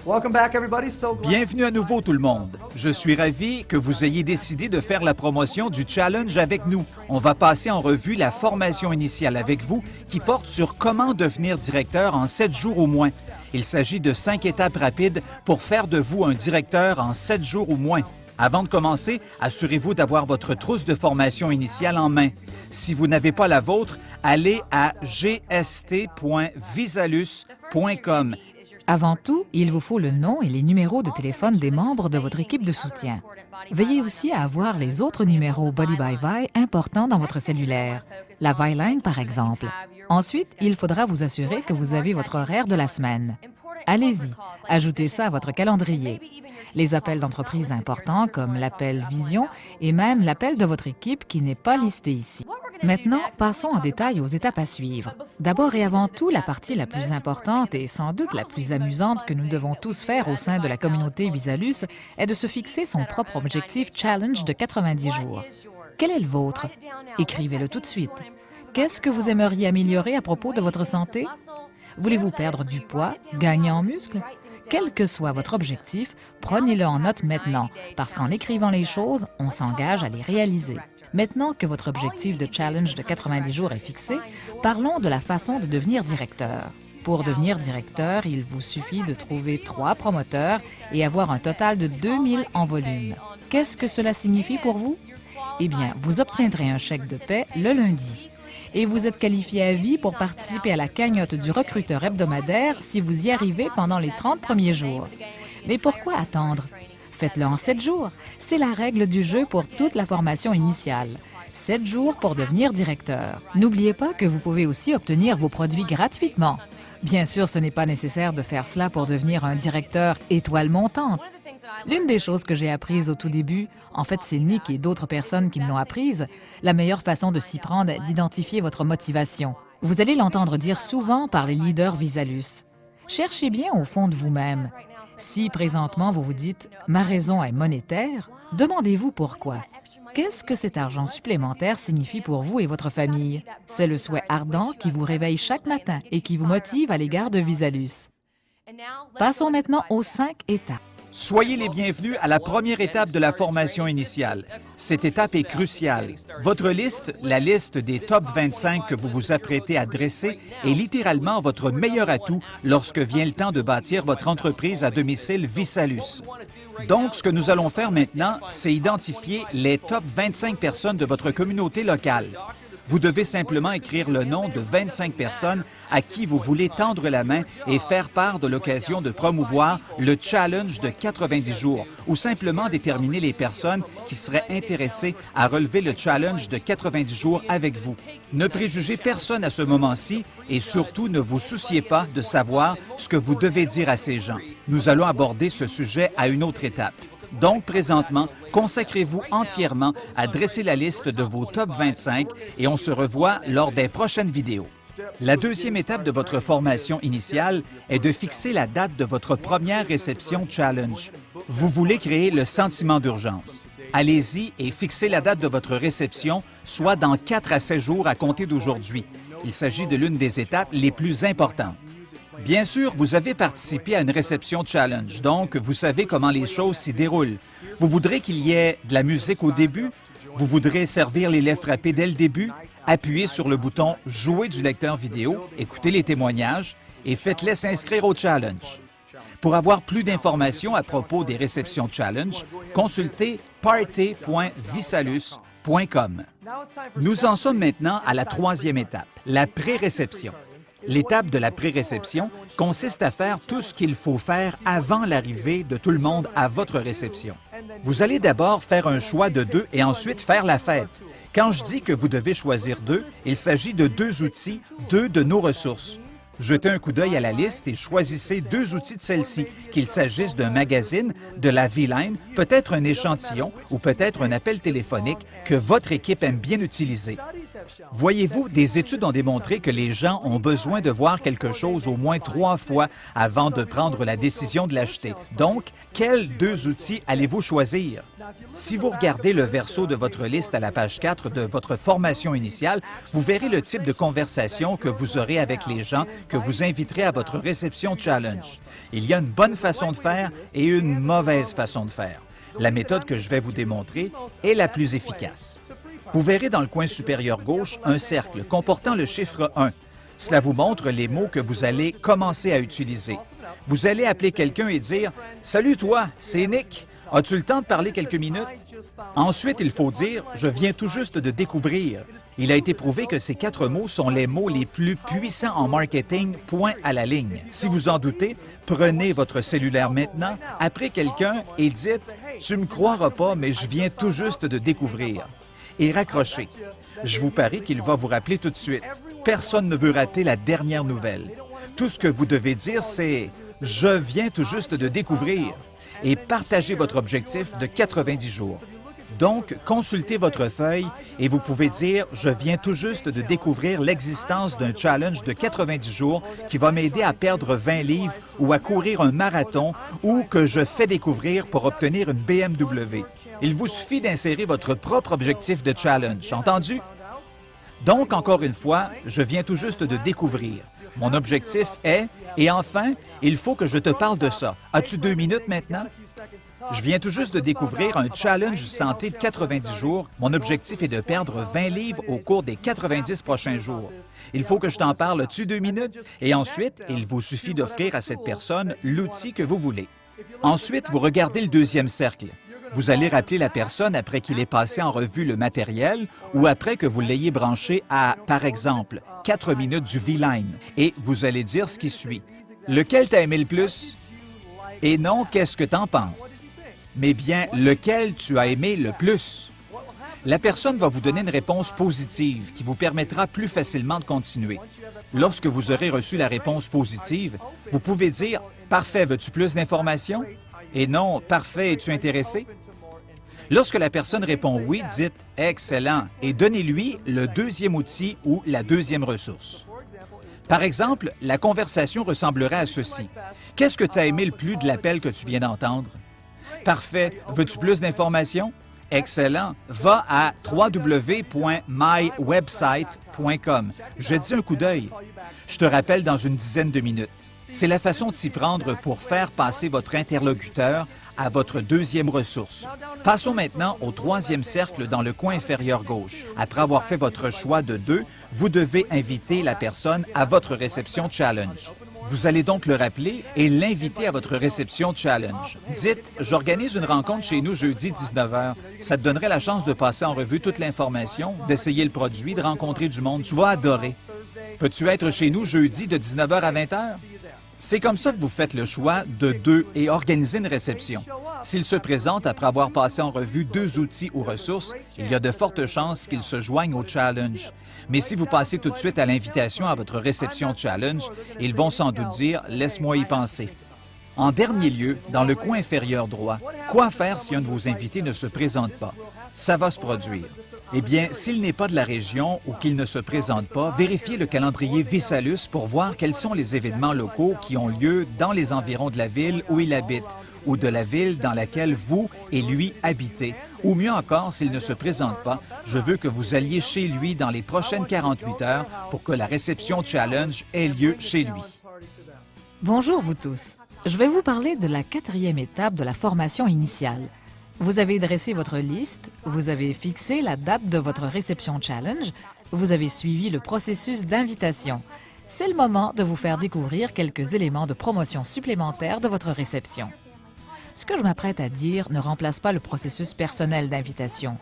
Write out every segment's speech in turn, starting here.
Welcome back, everybody. So glad. Bienvenue à nouveau tout le monde. Je suis ravi que vous ayez décidé de faire la promotion du Challenge avec nous. On va passer en revue la formation initiale avec vous qui porte sur comment devenir directeur en 7 jours ou moins. Il s'agit de 5 étapes rapides pour faire de vous un directeur en 7 jours ou moins. Avant de commencer, assurez-vous d'avoir votre trousse de formation initiale en main. Si vous n'avez pas la vôtre, allez à gst.visalus.com. Avant tout, il vous faut le nom et les numéros de téléphone des membres de votre équipe de soutien. Veillez aussi à avoir les autres numéros Buddy by Vi importants dans votre cellulaire, la Vi-Line par exemple. Ensuite, il faudra vous assurer que vous avez votre horaire de la semaine. Allez-y, ajoutez ça à votre calendrier. Les appels d'entreprise importants comme l'appel Vision et même l'appel de votre équipe qui n'est pas listé ici. Maintenant, passons en détail aux étapes à suivre. D'abord et avant tout, la partie la plus importante et sans doute la plus amusante que nous devons tous faire au sein de la communauté Visalus est de se fixer son propre objectif challenge de 90 jours. Quel est le vôtre? Écrivez-le tout de suite. Qu'est-ce que vous aimeriez améliorer à propos de votre santé? Voulez-vous perdre du poids, gagner en muscles? Quel que soit votre objectif, prenez-le en note maintenant, parce qu'en écrivant les choses, on s'engage à les réaliser. Maintenant que votre objectif de challenge de 90 jours est fixé, parlons de la façon de devenir directeur. Pour devenir directeur, il vous suffit de trouver 3 promoteurs et avoir un total de 2000 en volume. Qu'est-ce que cela signifie pour vous? Eh bien, vous obtiendrez un chèque de paie le lundi. Et vous êtes qualifié à vie pour participer à la cagnotte du recruteur hebdomadaire si vous y arrivez pendant les 30 premiers jours. Mais pourquoi attendre? Faites-le en 7 jours. C'est la règle du jeu pour toute la formation initiale. 7 jours pour devenir directeur. N'oubliez pas que vous pouvez aussi obtenir vos produits gratuitement. Bien sûr, ce n'est pas nécessaire de faire cela pour devenir un directeur étoile montante. L'une des choses que j'ai apprises au tout début, en fait c'est Nick et d'autres personnes qui me l'ont apprise, la meilleure façon de s'y prendre est d'identifier votre motivation. Vous allez l'entendre dire souvent par les leaders Visalus. Cherchez bien au fond de vous-même. Si présentement vous vous dites « ma raison est monétaire », demandez-vous pourquoi. Qu'est-ce que cet argent supplémentaire signifie pour vous et votre famille? C'est le souhait ardent qui vous réveille chaque matin et qui vous motive à l'égard de Visalus. Passons maintenant aux 5 étapes. Soyez les bienvenus à la première étape de la formation initiale. Cette étape est cruciale. Votre liste, la liste des top 25 que vous vous apprêtez à dresser, est littéralement votre meilleur atout lorsque vient le temps de bâtir votre entreprise à domicile Visalus. Donc, ce que nous allons faire maintenant, c'est identifier les top 25 personnes de votre communauté locale. Vous devez simplement écrire le nom de 25 personnes à qui vous voulez tendre la main et faire part de l'occasion de promouvoir le challenge de 90 jours ou simplement déterminer les personnes qui seraient intéressées à relever le challenge de 90 jours avec vous. Ne préjugez personne à ce moment-ci et surtout ne vous souciez pas de savoir ce que vous devez dire à ces gens. Nous allons aborder ce sujet à une autre étape. Donc, présentement, consacrez-vous entièrement à dresser la liste de vos top 25 et on se revoit lors des prochaines vidéos. La deuxième étape de votre formation initiale est de fixer la date de votre première réception challenge. Vous voulez créer le sentiment d'urgence. Allez-y et fixez la date de votre réception, soit dans 4 à 7 jours à compter d'aujourd'hui. Il s'agit de l'une des étapes les plus importantes. Bien sûr, vous avez participé à une réception challenge, donc vous savez comment les choses s'y déroulent. Vous voudrez qu'il y ait de la musique au début, vous voudrez servir les laits frappés dès le début, appuyez sur le bouton « Jouer du lecteur vidéo », écoutez les témoignages et faites-les s'inscrire au challenge. Pour avoir plus d'informations à propos des réceptions challenge, consultez party.visalus.com. Nous en sommes maintenant à la 3e étape, la pré-réception. L'étape de la pré-réception consiste à faire tout ce qu'il faut faire avant l'arrivée de tout le monde à votre réception. Vous allez d'abord faire un choix de 2 et ensuite faire la fête. Quand je dis que vous devez choisir 2, il s'agit de 2 outils, 2 de nos ressources. Jetez un coup d'œil à la liste et choisissez 2 outils de celle-ci, qu'il s'agisse d'un magazine, de la V-Line, peut-être un échantillon ou peut-être un appel téléphonique que votre équipe aime bien utiliser. Voyez-vous, des études ont démontré que les gens ont besoin de voir quelque chose au moins 3 fois avant de prendre la décision de l'acheter. Donc, quels 2 outils allez-vous choisir? Si vous regardez le verso de votre liste à la page 4 de votre formation initiale, vous verrez le type de conversation que vous aurez avec les gens que vous inviterez à votre réception challenge. Il y a une bonne façon de faire et une mauvaise façon de faire. La méthode que je vais vous démontrer est la plus efficace. Vous verrez dans le coin supérieur gauche un cercle comportant le chiffre 1. Cela vous montre les mots que vous allez commencer à utiliser. Vous allez appeler quelqu'un et dire « Salut toi, c'est Nick. As-tu le temps de parler quelques minutes? » Ensuite, il faut dire « Je viens tout juste de découvrir ». Il a été prouvé que ces 4 mots sont les mots les plus puissants en marketing, point à la ligne. Si vous en doutez, prenez votre cellulaire maintenant, appelez quelqu'un et dites « Tu me croiras pas, mais je viens tout juste de découvrir » et raccrochez. Je vous parie qu'il va vous rappeler tout de suite. Personne ne veut rater la dernière nouvelle. Tout ce que vous devez dire, c'est « Je viens tout juste de découvrir » et partagez votre objectif de 90 jours. Donc, consultez votre feuille et vous pouvez dire « Je viens tout juste de découvrir l'existence d'un challenge de 90 jours qui va m'aider à perdre 20 livres ou à courir un marathon ou que je fais découvrir pour obtenir une BMW. » Il vous suffit d'insérer votre propre objectif de challenge, entendu? Donc, encore une fois, je viens tout juste de découvrir. Mon objectif est, et enfin, il faut que je te parle de ça. As-tu 2 minutes maintenant? Je viens tout juste de découvrir un challenge santé de 90 jours. Mon objectif est de perdre 20 livres au cours des 90 prochains jours. Il faut que je t'en parle. As-tu 2 minutes? Et ensuite, il vous suffit d'offrir à cette personne l'outil que vous voulez. Ensuite, vous regardez le deuxième cercle. Vous allez rappeler la personne après qu'il ait passé en revue le matériel ou après que vous l'ayez branché à, par exemple, 4 minutes du V-Line et vous allez dire ce qui suit. Lequel t'as aimé le plus? Et non, qu'est-ce que t'en penses? Mais bien, lequel tu as aimé le plus? La personne va vous donner une réponse positive qui vous permettra plus facilement de continuer. Lorsque vous aurez reçu la réponse positive, vous pouvez dire « Parfait, veux-tu plus d'informations? » Et non « Parfait, es-tu intéressé? » Lorsque la personne répond « Oui », dites « Excellent » et donnez-lui le deuxième outil ou la deuxième ressource. Par exemple, la conversation ressemblerait à ceci. « Qu'est-ce que tu as aimé le plus de l'appel que tu viens d'entendre? » Parfait. Veux-tu plus d'informations? Excellent. Va à www.mywebsite.com. Jette un coup d'œil. Je te rappelle dans une dizaine de minutes. C'est la façon de s'y prendre pour faire passer votre interlocuteur à votre deuxième ressource. Passons maintenant au troisième cercle dans le coin inférieur gauche. Après avoir fait votre choix de 2, vous devez inviter la personne à votre réception challenge. Vous allez donc le rappeler et l'inviter à votre réception challenge. Dites « J'organise une rencontre chez nous jeudi 19h. Ça te donnerait la chance de passer en revue toute l'information, d'essayer le produit, de rencontrer du monde. Tu vas adorer. Peux-tu être chez nous jeudi de 19h à 20h? » C'est comme ça que vous faites le choix de 2 et organisez une réception. S'il se présente après avoir passé en revue 2 outils ou ressources, il y a de fortes chances qu'il se joigne au challenge. Mais si vous passez tout de suite à l'invitation à votre réception challenge, ils vont sans doute dire « Laisse-moi y penser ». En dernier lieu, dans le coin inférieur droit, quoi faire si un de vos invités ne se présente pas? Ça va se produire. Eh bien, s'il n'est pas de la région ou qu'il ne se présente pas, vérifiez le calendrier Visalus pour voir quels sont les événements locaux qui ont lieu dans les environs de la ville où il habite ou de la ville dans laquelle vous et lui habitez. Ou mieux encore, s'il ne se présente pas, je veux que vous alliez chez lui dans les prochaines 48 heures pour que la réception challenge ait lieu chez lui. Bonjour vous tous. Je vais vous parler de la 4e étape de la formation initiale. Vous avez dressé votre liste, vous avez fixé la date de votre réception challenge, vous avez suivi le processus d'invitation. C'est le moment de vous faire découvrir quelques éléments de promotion supplémentaires de votre réception. Ce que je m'apprête à dire ne remplace pas le processus personnel d'invitation.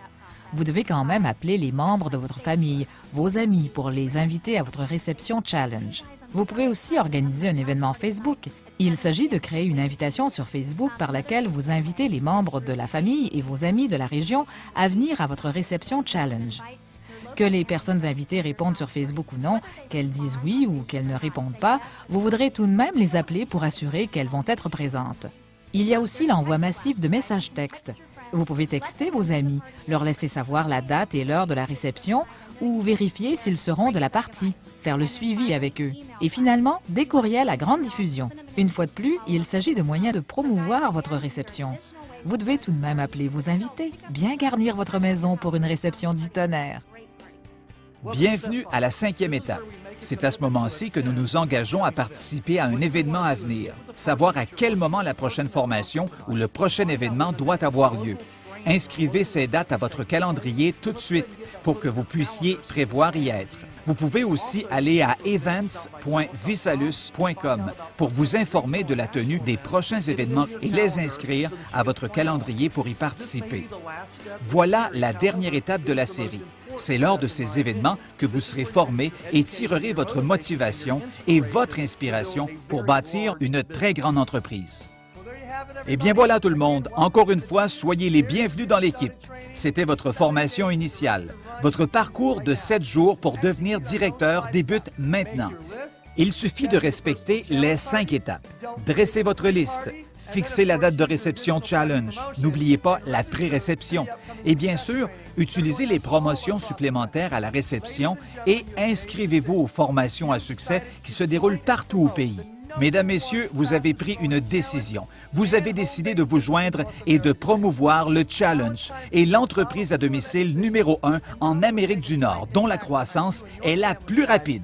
Vous devez quand même appeler les membres de votre famille, vos amis, pour les inviter à votre réception challenge. Vous pouvez aussi organiser un événement Facebook. Il s'agit de créer une invitation sur Facebook par laquelle vous invitez les membres de la famille et vos amis de la région à venir à votre réception challenge. Que les personnes invitées répondent sur Facebook ou non, qu'elles disent oui ou qu'elles ne répondent pas, vous voudrez tout de même les appeler pour assurer qu'elles vont être présentes. Il y a aussi l'envoi massif de messages textes. Vous pouvez texter vos amis, leur laisser savoir la date et l'heure de la réception ou vérifier s'ils seront de la partie, faire le suivi avec eux. Et finalement, des courriels à grande diffusion. Une fois de plus, il s'agit de moyens de promouvoir votre réception. Vous devez tout de même appeler vos invités, bien garnir votre maison pour une réception du tonnerre. Bienvenue à la 5e étape. C'est à ce moment-ci que nous nous engageons à participer à un événement à venir, savoir à quel moment la prochaine formation ou le prochain événement doit avoir lieu. Inscrivez ces dates à votre calendrier tout de suite pour que vous puissiez prévoir y être. Vous pouvez aussi aller à events.visalus.com pour vous informer de la tenue des prochains événements et les inscrire à votre calendrier pour y participer. Voilà la dernière étape de la série. C'est lors de ces événements que vous serez formé et tirerez votre motivation et votre inspiration pour bâtir une très grande entreprise. Eh bien voilà tout le monde, encore une fois, soyez les bienvenus dans l'équipe. C'était votre formation initiale. Votre parcours de 7 jours pour devenir directeur débute maintenant. Il suffit de respecter les 5 étapes. Dressez votre liste, fixez la date de réception challenge, n'oubliez pas la pré-réception et bien sûr, utilisez les promotions supplémentaires à la réception et inscrivez-vous aux formations à succès qui se déroulent partout au pays. Mesdames, Messieurs, vous avez pris une décision. Vous avez décidé de vous joindre et de promouvoir le Challenge et l'entreprise à domicile numéro 1 en Amérique du Nord, dont la croissance est la plus rapide.